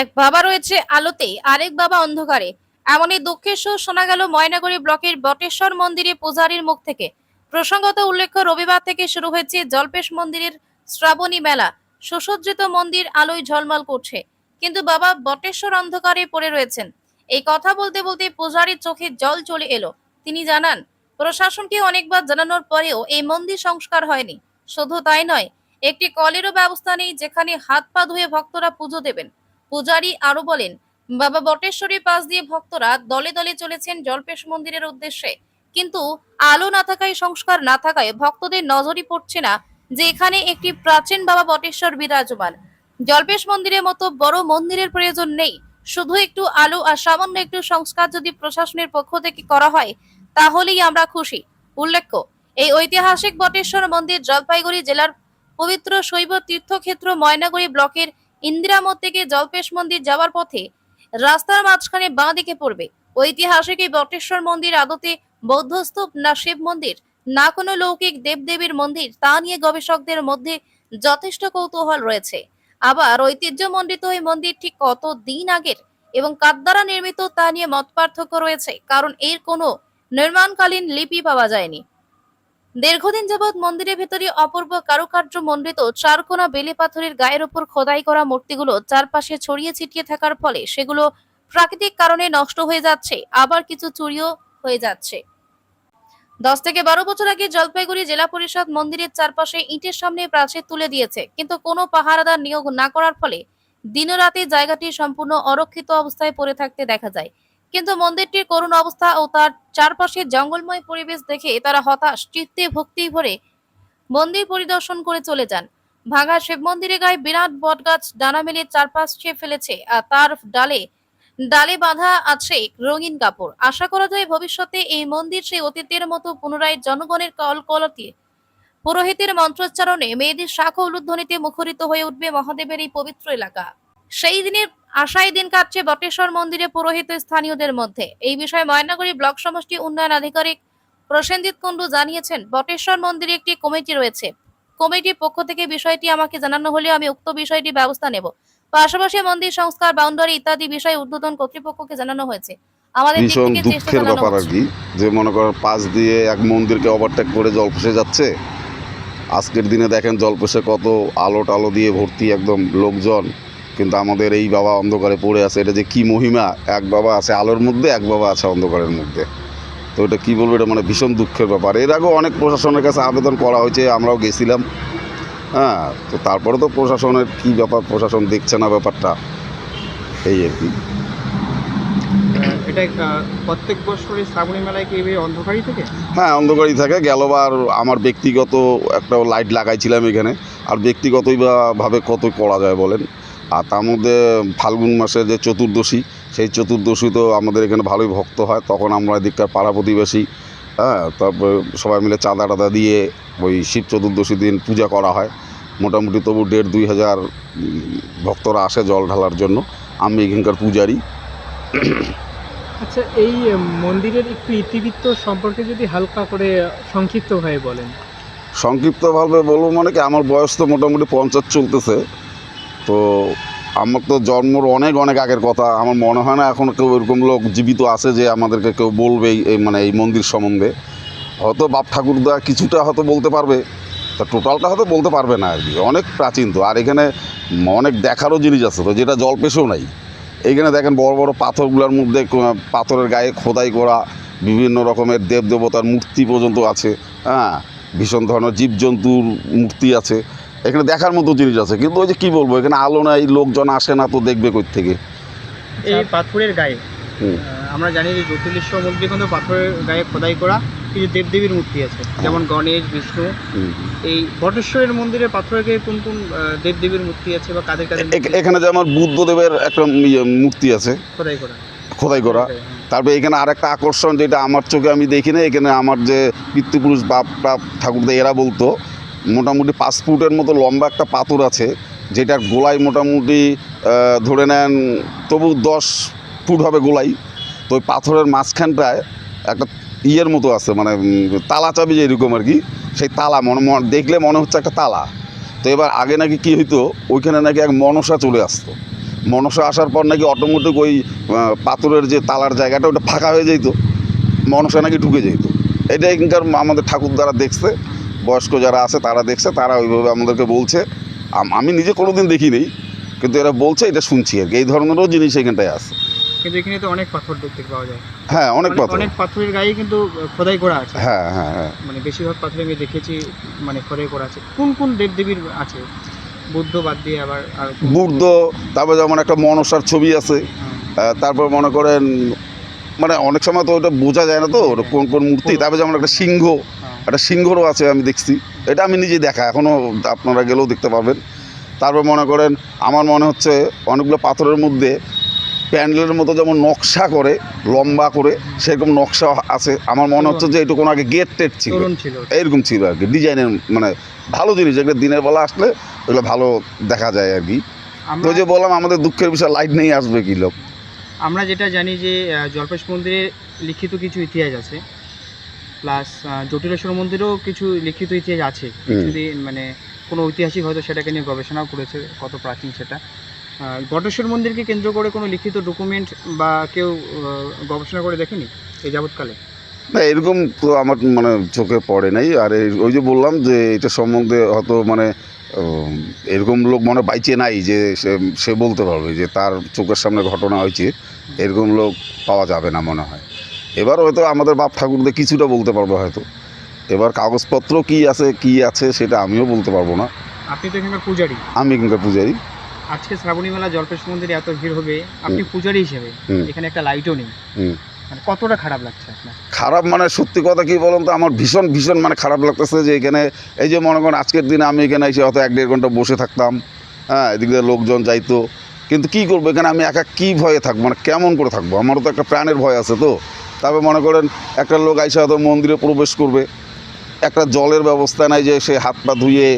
এক বাবা রয়েছে আলোতে, আরেক বাবা অন্ধকারে। এমনই দুঃখের সুর শোনা গেল ময়নাগুড়ি ব্লকের বটেশ্বর মন্দিরে পূজারীর মুখ থেকে। প্রসঙ্গত উল্লেখ্য, রবিবার থেকে শুরু হয়েছে জল্পেশ মন্দিরের শ্রাবণী মেলা। সুসজ্জিত মন্দির আলোয় ঝলমল করছে, কিন্তু বাবা বটেশ্বর অন্ধকারে পড়ে রয়েছেন। এই কথা বলতে বলতে পূজারীর চোখে জল চলে এলো। তিনি জানান, প্রশাসনকে অনেকবার জানানোর পরেও এই মন্দির সংস্কার হয়নি। শুধু তাই নয়, একটি কলেরও ব্যবস্থা নেই যেখানে হাত পা ধুয়ে ভক্তরা পুজো দেবেন। পূজারী আরো বলেন, বাবা বটেশ্বরীর পাশ দিয়ে ভক্তরা দলে দলে চলেছেন জল্পেশ মন্দিরের উদ্দেশ্যে, কিন্তু আলো না থাকায়, সংস্কার না থাকায় ভক্তদের নজরই পড়ছে না যে এখানে একটি প্রাচীন বাবা বটেশ্বর বিরাজমান। জল্পেশ মন্দিরের মতো বড় মন্দিরের প্রয়োজন নেই, শুধু একটু আলো আর সামান্য একটু সংস্কার যদি প্রশাসনের পক্ষ থেকে করা হয় তাহলেই আমরা খুশি। উল্লেখ্য, এই ঐতিহাসিক বটেশ্বর মন্দির জলপাইগুড়ি জেলার পবিত্র শৈব তীর্থক্ষেত্র ময়নাগুড়ি ব্লকের ইন্দিরামোড় থেকে জল্পেশ মন্দির যাওয়ার পথে রাস্তার মাঝখানে বাঁ দিকে পড়বে। ঐতিহাসিক এই বটেশ্বর মন্দির আদতে বৌদ্ধ স্তূপ না শিব মন্দির না কোনো লৌকিক দেবদেবীর মন্দির, তা নিয়ে গবেষকদের মধ্যে যথেষ্ট কৌতূহল রয়েছে। আবার ঐতিহ্যমণ্ডিত এই মন্দির ঠিক কত দিন আগের এবং কার দ্বারা নির্মিত তা নিয়ে মত পার্থক্য রয়েছে, কারণ এর কোনো নির্মাণকালীন লিপি পাওয়া যায়নি। দীর্ঘদিন যাবৎ মন্দিরের ভেতরে অপূর্ব কারুকার্য মণ্ডিত চারকোনা বেলে পাথরের গায়ের উপর খোদাই করা মূর্তিগুলো চারপাশে ছড়িয়ে ছিটিয়ে থাকার ফলে সেগুলো প্রাকৃতিক কারণে নষ্ট হয়ে যাচ্ছে, আবার কিছু চুরিও হয়ে যাচ্ছে। 10 থেকে 12 বছর আগে জলপাইগুড়ি জেলা পরিষদ মন্দিরের চারপাশে ইটের সামনে প্রাচীর তুলে দিয়েছে, কিন্তু কোনো পাহারাদার নিয়োগ না করার ফলে দিনরাতে জায়গাটি সম্পূর্ণ অরক্ষিত অবস্থায় পড়ে থাকতে দেখা যায়। কিন্তু মন্দিরটির করুণ অবস্থা ও তার চারপাশে জঙ্গলময় পরিবেশ দেখে তারা হতাশ চিত্তে ভক্তি ভরে মন্দির পরিদর্শন করে চলে যান। ভাঙা শিব মন্দিরের গায়ে বিরাট বটগাছ ডানা মেলে চারপাশ ছেয়ে ফেলেছে, আর তার ডালে ডালে বাঁধা আছে রঙিন কাপড়। আশা করা যায় ভবিষ্যতে এই মন্দির সেই অতীতের মতো পুনরায় জনগণের কলকলতে, পুরোহিতের মন্ত্রোচ্চারণে, মেয়েদের শাখ উলুধ্বনিতে মুখরিত হয়ে উঠবে মহাদেবের এই পবিত্র এলাকা। সেই দিনের আশায় দিন কাটছে বটেশ্বর মন্দিরে পুরোহিত স্থানীয়দের মধ্যে। এই বিষয়ে ময়নাগুড়ি ব্লক সমষ্টি উন্নয়ন আধিকারিক প্রসেনজিৎ কুণ্ডু জানিয়েছেন, বটেশ্বর মন্দিরে একটি কমিটি রয়েছে। কমিটির পক্ষ থেকে বিষয়টি আমাকে জানানো হলে আমি উক্ত বিষয়টি ব্যবস্থা নেব। পাশাপাশি মন্দির সংস্কার, বাউন্ডারি ইত্যাদি বিষয়ে ঊর্ধ্বতন কর্তৃপক্ষকে জানানো হয়েছে। আমাদের দিক ভীষণ থেকে চেষ্টা দুঃখের চালানো ব্যাপার আর হচ্ছে। কি, যে মনে করেন পাশ দিয়ে এক মন্দিরকে ওভারটেক করে জলপেশে যাচ্ছে। আজকের দিনে দেখেন জলপেশে কত আলো টালো দিয়ে ভর্তি একদম লোকজন, কিন্তু আমাদের এই বাবা অন্ধকারে পড়ে আছে। এটা যে কি মহিমা, এক বাবা আছে আলোর মধ্যে, এক বাবা আছে অন্ধকারের মধ্যে। তো এটা কী বলবো, এটা মানে ভীষণ দুঃখের ব্যাপার। এর আগেও অনেক প্রশাসনের কাছে আবেদন করা হয়েছে, আমরাও গেছিলাম। হ্যাঁ, তো তারপরে তো প্রশাসনের কী ব্যাপার, প্রশাসন দেখছে না ব্যাপারটা, এই আর কি। এটা প্রত্যেক বছরই শ্রাবণী মেলায় কি এই অন্ধকারই থেকে? হ্যাঁ, অন্ধকারই থাকে। গেলবার আমার ব্যক্তিগত একটা লাইট লাগাইছিলাম এখানে, আর ব্যক্তিগতভাবে কত করা যায় বলেন। আর তার মধ্যে ফাল্গুন মাসে যে চতুর্দশী, সেই চতুর্দশী তো আমাদের এখানে ভালোই ভক্ত হয়। তখন আমরা এদিককার পাড়া প্রতিবেশী, হ্যাঁ, তারপরে সবাই মিলে চাঁদা টাদা দিয়ে ওই শিব চতুর্দশী দিন পূজা করা হয়। মোটামুটি তবু 1,5-2 হাজার ভক্তরা আসে জল ঢালার জন্য। আমি এখানকার পূজারি। আচ্ছা, এই মন্দিরের একটু ইতিবৃত্ত সম্পর্কে যদি হালকা করে সংক্ষিপ্তভাবে বলেন। সংক্ষিপ্তভাবে বলবো মানে কি, আমার বয়স তো মোটামুটি 50 চলতেছে। তো আমার তো জন্মর অনেক অনেক আগের কথা। আমার মনে হয় না এখন কেউ এরকম লোক জীবিত আছে যে আমাদেরকে কেউ বলবে এই মানে এই মন্দির সম্বন্ধে। হয়তো বাপ ঠাকুরদা কিছুটা হয়তো বলতে পারবে, তা টোটালটা হয়তো বলতে পারবে না আর কি। অনেক প্রাচীন তো, আর এখানে অনেক দেখারও জিনিস আছে তো, যেটা জলপেশেও নাই। এইখানে দেখেন বড় বড় পাথরগুলোর মধ্যে পাথরের গায়ে খোদাই করা বিভিন্ন রকমের দেবদেবতার মূর্তি পর্যন্ত আছে। হ্যাঁ, ভীষণ ধরনের জীবজন্তুর মূর্তি আছে। এখানে দেখার মতো জিনিস আছে, কিন্তু ওই যে কী বলবো, এখানে আলো নাই, লোকজন আসে না, তো দেখবে কই থেকে। এই পাথরের গায়ে আমরা জানি যে জ্যোতির্লিঙ্গের মধ্যে কিন্তু পাথরের গায়ে খোদাই করা কিছু দেবদেবীর মূর্তি আছে, যেমন গণেশ, বিষ্ণু। এই বটেশ্বরের মন্দিরে পাথরের গায়ে কোন কোন দেবদেবীর মূর্তি আছে বা কাদের কাদের এখানে যে আমার বুদ্ধদেবের একটা মূর্তি আছে খোদাই করা। তারপরে এখানে আরেকটা আকর্ষণ, যেটা আমার চোখে আমি দেখি না, এখানে আমার যে পিতৃপুরুষ বাপ ঠাকুরদা এরা বলতো, মোটামুটি 5 ফুটের মতো লম্বা একটা পাথর আছে, যেটার গোলায় মোটামুটি ধরে নেন তবু 10 ফুট হবে গোলাই। তো ওই পাথরের মাঝখানটায় একটা ইয়ের মতো আছে, মানে তালা চাবি যেরকম আর কি, সেই তালা দেখলে মনে হচ্ছে একটা তালা। তো এবার আগে নাকি কী হইতো, ওইখানে নাকি এক মনসা চলে আসতো। মনসা আসার পর নাকি অটোমেটিক ওই পাথরের যে তালার জায়গাটা ওটা ফাঁকা হয়ে যেত, মনসা নাকি ঢুকে যেত। এটা এখানকার আমাদের ঠাকুর দ্বারা দেখছে, বয়স্ক যারা আছে তারা দেখছে, তারা ওইভাবে আমাদেরকে বলছে। আমি নিজে কোনোদিন দেখিনি, কিন্তু এরা বলছে, এটা শুনছি আর কি। এই ধরনেরও জিনিস এখানটায় আছে। কিন্তু এখানে তো অনেক পাথর দেখতে পাওয়া যায়। হ্যাঁ, অনেক পাথর। অনেক পাথরের গায়ে কিন্তু খোদাই করা আছে। হ্যাঁ হ্যাঁ হ্যাঁ, মানে বেশিরভাগ পাথরে আমি দেখেছি মানে খোদাই করা আছে। কোন কোন দেবদেবীর আছে? বুদ্ধ বাদ দিয়ে আবার আর বুদ্ধ, তারপরে যেমন একটা মনসার ছবি আছে। তারপর মনে করেন মানে অনেক সময় তো ওটা বোঝা যায় না, তো ওটা কোন কোন মূর্তি। তারপরে যেমন একটা সিংহ, একটা সিংহরও আছে, আমি দেখছি। এটা আমি নিজেই দেখা, এখনও আপনারা গেলেও দেখতে পাবেন। তারপর মনে করেন আমার মনে হচ্ছে অনেকগুলো পাথরের মধ্যে প্যান্ডেলের মতো যেমন নকশা করে লম্বা করে, সেরকম নকশা আছে। আমার মনে হচ্ছে যে একটু কোনো আগে গেট টেট ছিল, এইরকম ছিল আর কি ডিজাইনের। মানে ভালো জিনিস, যেগুলো দিনের বেলা আসলে ওগুলো ভালো দেখা যায় আর কি। তো যে বললাম আমাদের দুঃখের বিষয়, লাইট নেই, আসবে কি লোক। আমরা যেটা জানি যে জল্পেশ মন্দিরে লিখিত কিছু ইতিহাস আছে, প্লাস জটিলেশ্বর মন্দিরেও কিছু লিখিত ইতিহাস আছে। যদি মানে কোনো ঐতিহাসিক হয়তো সেটাকে নিয়ে গবেষণাও করেছে, কত প্রাচীন সেটা। বটেশ্বর মন্দিরকে কেন্দ্র করে কোনো লিখিত ডকুমেন্ট বা কেউ গবেষণা করে দেখেনি এই যাবৎকালে? না, এরকম তো আমার মানে চোখে পড়ে নাই। আর ওই যে বললাম যে এটা সম্বন্ধে হয়তো মানে এরকম লোক মনে বাইচে নাই যে সে বলতে পারবে যে তার চোখের সামনে ঘটনা হয়েছে, এরকম লোক পাওয়া যাবে না মনে হয়। এবার হয়তো আমাদের বাপ ঠাকুরদের কিছুটা বলতে পারবো হয়তো। এবার কাগজপত্র কি আছে সেটা আমিও বলতে পারবো না। আপনি তো এখানকার পূজারি। আমি এখানকার পূজারি। আজকে শ্রাবণী মেলা জল্পেশ মন্দিরে এত ভিড় হবে, আপনি পূজারি হিসেবে এখানে একটা লাইটও নেই, মানে কতটা খারাপ লাগছে আপনার? খারাপ মানে সত্যি কথা কি বলুন তো, আমার ভীষণ ভীষণ মানে খারাপ লাগতেছে যে এখানে এই যে মনে করেন আজকের দিনে আমি এখানে এসে হয়তো 1-1.5 ঘন্টা বসে থাকতাম। হ্যাঁ, এদিক দিয়ে লোকজন যাইতো, কিন্তু কী করবো এখানে আমি একা, কী ভয়ে থাকবো, মানে কেমন করে থাকবো? আমারও তো একটা প্রাণের ভয় আছে। তো তারপরে মনে করেন একটা লোক আইসা হয়তো মন্দিরে প্রবেশ করবে, একটা জলের ব্যবস্থা নাই যে সে হাত পা ধুয়ে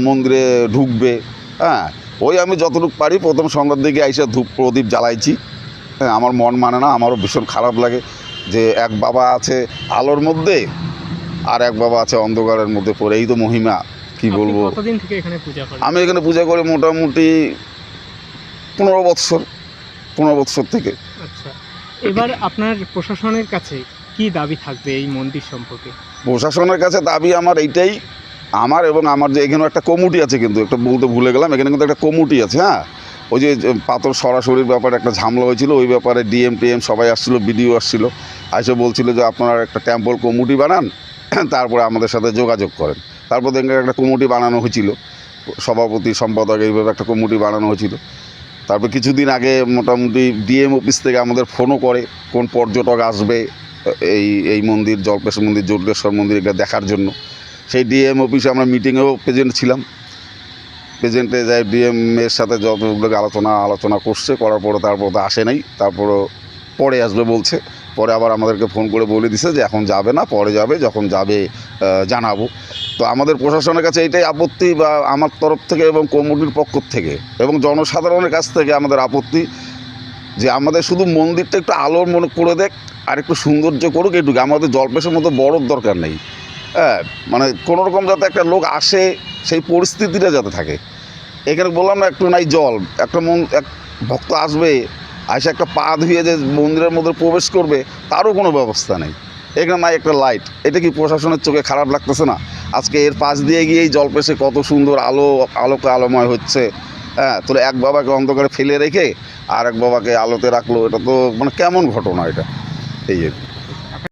মন্দিরে ঢুকবে। হ্যাঁ, ওই আমি যতটুকু পারি প্রথম সন্ধ্যার দিকে আইসা ধূপ প্রদীপ জ্বালাইছি। হ্যাঁ, আমার মন মানে না, আমারও ভীষণ খারাপ লাগে যে এক বাবা আছে আলোর মধ্যে আর এক বাবা আছে অন্ধকারের মধ্যে পড়ে। এই তো মহিমা, কি বলবো। কতদিন থেকে এখানে পূজা করেন? আমি এখানে পূজা করি মোটামুটি 15 বৎসর থেকে। আচ্ছা, এবার আপনার প্রশাসনের কাছে কি দাবি থাকবে এই মন্দির সম্পর্কে? প্রশাসনের কাছে দাবি আমার এইটাই, আমার এবং আমার যে এখানে একটা কমিটি আছে, কিন্তু একটা বলতে ভুলে গেলাম, এখানে কিন্তু একটা কমিটি আছে। হ্যাঁ, ওই যে পাথর সরাসরির ব্যাপারে একটা ঝামেলা হয়েছিল, ওই ব্যাপারে ডিএম টিএম সবাই আসছিলো, বিডিও আসছিলো, এসে বলছিল যে আপনারা একটা টেম্পল কমিটি বানান, তারপরে আমাদের সাথে যোগাযোগ করেন। তারপর দেখেন একটা কমিটি বানানো হয়েছিল, সভাপতি সম্পাদক এইভাবে একটা কমিটি বানানো হয়েছিল। তারপর কিছুদিন আগে মোটামুটি ডিএম অফিস থেকে আমাদের ফোনও করে কোন পর্যটক আসবে এই মন্দির, জল্পেশ মন্দির, জটিলেশ্বর মন্দির এটা দেখার জন্য। সেই ডিএম অফিসে আমরা মিটিংয়েও প্রেজেন্ট ছিলাম। প্রেজেন্টে যাই ডিএম এর সাথে যতগুলো আলোচনা করছে, করার পরে তারপর তো আসে নাই। তারপরও পরে আসবে বলছে, পরে আবার আমাদেরকে ফোন করে বলে দিছে যে এখন যাবে না, পরে যাবে, যখন যাবে জানাবো। তো আমাদের প্রশাসনের কাছে এইটাই আপত্তি, বা আমার তরফ থেকে এবং কমিটির পক্ষ থেকে এবং জনসাধারণের কাছ থেকে আমাদের আপত্তি যে আমাদের শুধু মন্দিরটা একটু আলোর মনে করে দেখ, আর একটু সৌন্দর্য করুক, এইটুকু। আমাদের জল্পেশের মতো বড়োর দরকার নেই। হ্যাঁ, মানে কোনোরকম যাতে একটা লোক আসে সেই পরিস্থিতিটা যাতে থাকে। এখানে বললাম না, একটু নাই জল, এক ভক্ত আসবে, এসে একটা পা ধুয়ে যে মন্দিরের মধ্যে প্রবেশ করবে, তারও কোনো ব্যবস্থা নেই। এখানে নাই একটা লাইট। এটা কি প্রশাসনের চোখে খারাপ লাগতেছে না? আজকে এর পাশ দিয়ে গিয়েই জলপেশে কত সুন্দর আলোময় হচ্ছে। হ্যাঁ, তো এক বাবাকে অন্ধকারে ফেলে রেখে আর এক বাবাকে আলোতে রাখলো, এটা তো মানে কেমন ঘটনা এটা, এই আর কি।